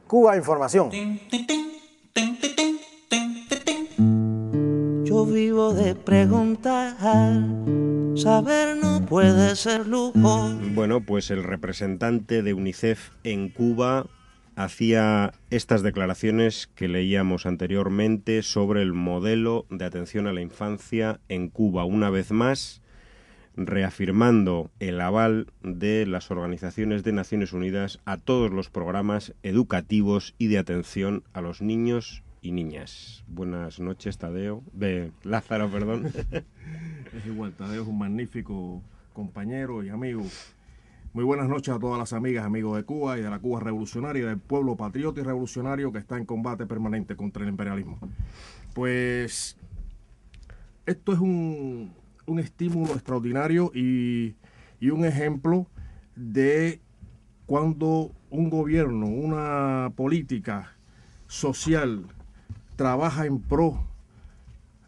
Cuba Información. Yo vivo de preguntar, saber no puede ser lujo. Bueno, pues el representante de UNICEF en Cuba hacía estas declaraciones que leíamos anteriormente sobre el modelo de atención a la infancia en Cuba, una vez más reafirmando el aval de las organizaciones de Naciones Unidas a todos los programas educativos y de atención a los niños y niñas. Buenas noches, Tadeo. Lázaro, perdón. Es igual, Tadeo es un magnífico compañero y amigo. Muy buenas noches a todas las amigas, amigos de Cuba y de la Cuba revolucionaria, del pueblo patriota y revolucionario que está en combate permanente contra el imperialismo. Pues esto es un estímulo extraordinario y un ejemplo de cuando un gobierno, una política social trabaja en pro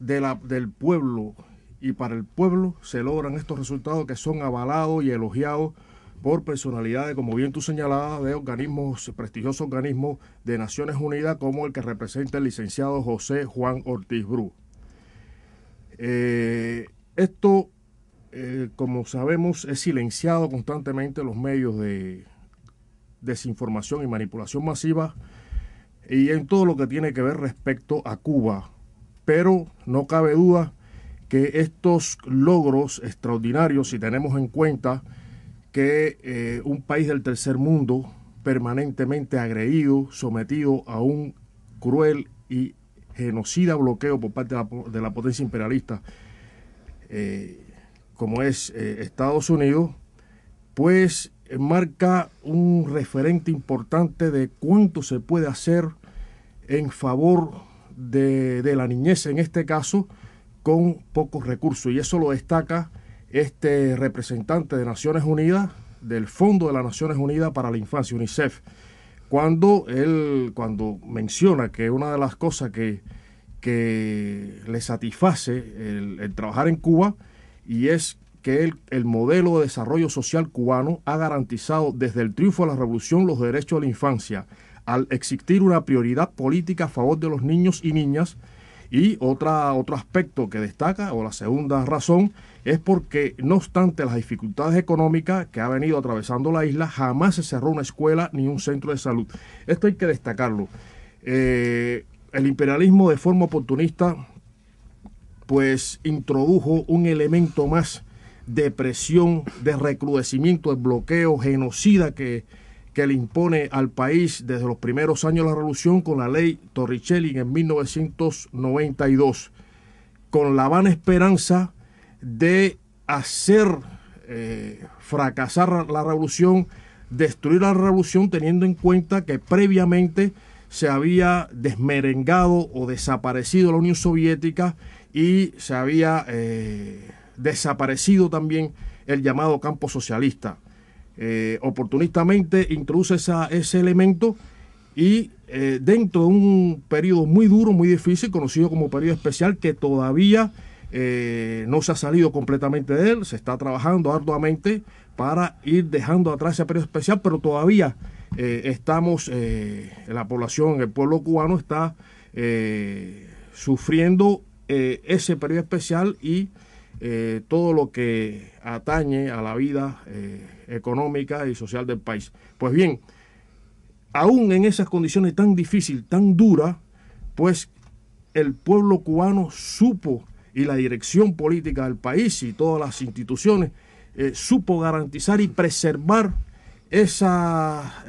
del pueblo y para el pueblo, se logran estos resultados que son avalados y elogiados por personalidades, como bien tú señalabas, de organismos, prestigiosos organismos de Naciones Unidas, como el que representa el licenciado José Juan Ortiz Bru. Esto, como sabemos, es silenciado constantemente en los medios de desinformación y manipulación masiva y en todo lo que tiene que ver respecto a Cuba. Pero no cabe duda que estos logros extraordinarios, si tenemos en cuenta que un país del tercer mundo permanentemente agredido, sometido a un cruel y genocida bloqueo por parte de la potencia imperialista, como es Estados Unidos, pues marca un referente importante de cuánto se puede hacer en favor de la niñez, en este caso, con pocos recursos. Y eso lo destaca este representante de Naciones Unidas, del Fondo de las Naciones Unidas para la Infancia, UNICEF, cuando menciona que una de las cosas que le satisface el trabajar en Cuba, y es que el modelo de desarrollo social cubano ha garantizado desde el triunfo de la revolución los derechos de la infancia, al existir una prioridad política a favor de los niños y niñas. Y otro aspecto que destaca, o la segunda razón, es porque no obstante las dificultades económicas que ha venido atravesando la isla, jamás se cerró una escuela ni un centro de salud. Esto hay que destacarlo. El imperialismo, de forma oportunista, pues introdujo un elemento más de presión, de recrudecimiento, de bloqueo genocida que le impone al país desde los primeros años de la revolución con la ley Torricelli en 1992, con la vana esperanza de hacer fracasar la revolución, destruir la revolución, teniendo en cuenta que previamente se había desmerengado o desaparecido la Unión Soviética y se había desaparecido también el llamado campo socialista. Oportunistamente introduce ese elemento y dentro de un periodo muy duro, muy difícil, conocido como periodo especial, que todavía no se ha salido completamente de él, se está trabajando arduamente para ir dejando atrás ese periodo especial, pero todavía estamos, la población, el pueblo cubano está sufriendo ese periodo especial y todo lo que atañe a la vida económica y social del país. Pues bien, aún en esas condiciones tan difíciles, tan duras, pues el pueblo cubano supo, y la dirección política del país y todas las instituciones supo garantizar y preservar esa,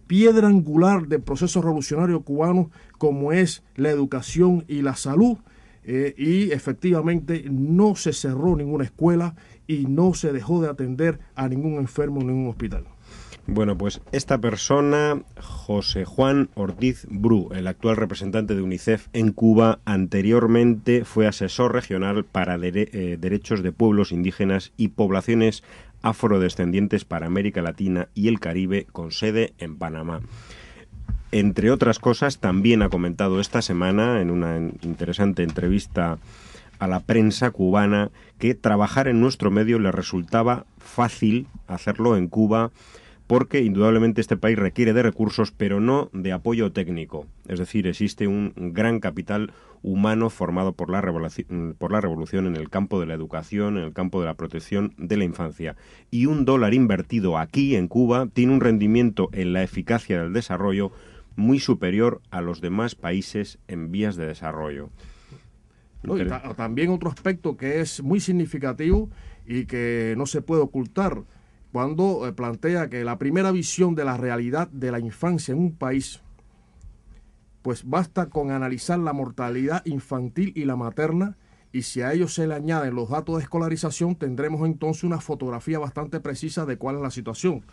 piedra angular del proceso revolucionario cubano, como es la educación y la salud. Y efectivamente no se cerró ninguna escuela y no se dejó de atender a ningún enfermo en ningún hospital. Bueno, pues esta persona, José Juan Ortiz Bru, el actual representante de UNICEF en Cuba, anteriormente fue asesor regional para derechos de pueblos indígenas y poblaciones afrodescendientes para América Latina y el Caribe, con sede en Panamá. Entre otras cosas, también ha comentado esta semana, en una interesante entrevista a la prensa cubana, que trabajar en nuestro medio le resultaba fácil hacerlo en Cuba porque indudablemente este país requiere de recursos, pero no de apoyo técnico. Es decir, existe un gran capital humano formado por la revolución en el campo de la educación, en el campo de la protección de la infancia. Y un dólar invertido aquí, en Cuba, tiene un rendimiento en la eficacia del desarrollo muy superior a los demás países en vías de desarrollo. No, y también otro aspecto que es muy significativo y que no se puede ocultar, cuando plantea que la primera visión de la realidad de la infancia en un país, pues basta con analizar la mortalidad infantil y la materna, y si a ello se le añaden los datos de escolarización, tendremos entonces una fotografía bastante precisa de cuál es la situación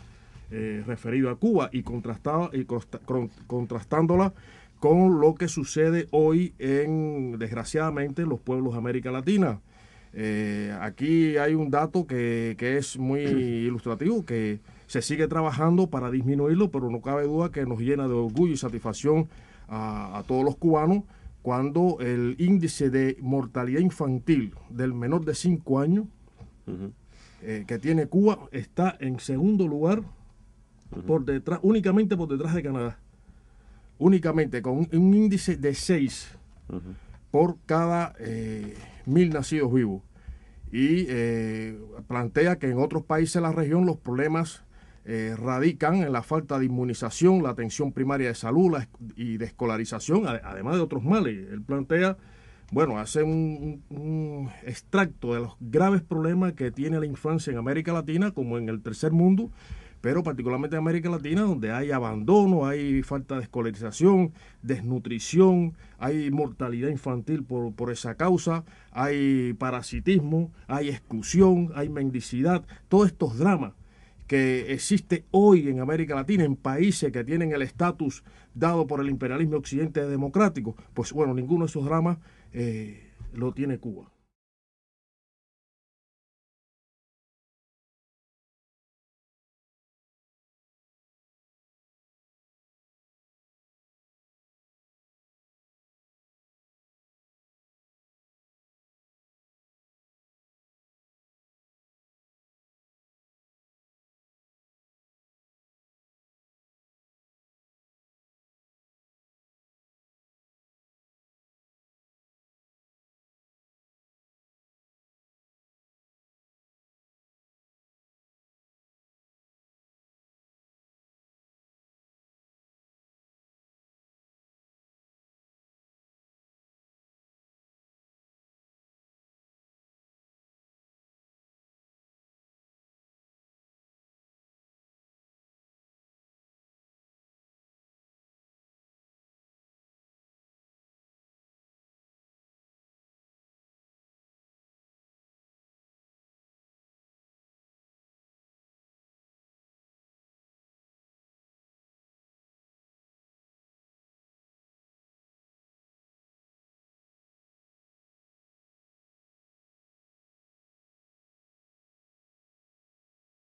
referido a Cuba, y contrastándola con lo que sucede hoy desgraciadamente, en los pueblos de América Latina. Aquí hay un dato que es muy ilustrativo, que se sigue trabajando para disminuirlo, pero no cabe duda que nos llena de orgullo y satisfacción a todos los cubanos cuando el índice de mortalidad infantil del menor de 5 años que tiene Cuba está en segundo lugar, únicamente por detrás de Canadá, únicamente con un índice de 6 por cada 1000 nacidos vivos, y plantea que en otros países de la región los problemas radican en la falta de inmunización, la atención primaria de salud y de escolarización, además de otros males. Él plantea, bueno, hace un extracto de los graves problemas que tiene la infancia en América Latina, como en el tercer mundo, pero particularmente en América Latina, donde hay abandono, hay falta de escolarización, desnutrición, hay mortalidad infantil por esa causa, hay parasitismo, hay exclusión, hay mendicidad, todos estos dramas que existe hoy en América Latina, en países que tienen el estatus dado por el imperialismo occidente democrático, pues bueno, ninguno de esos dramas lo tiene Cuba.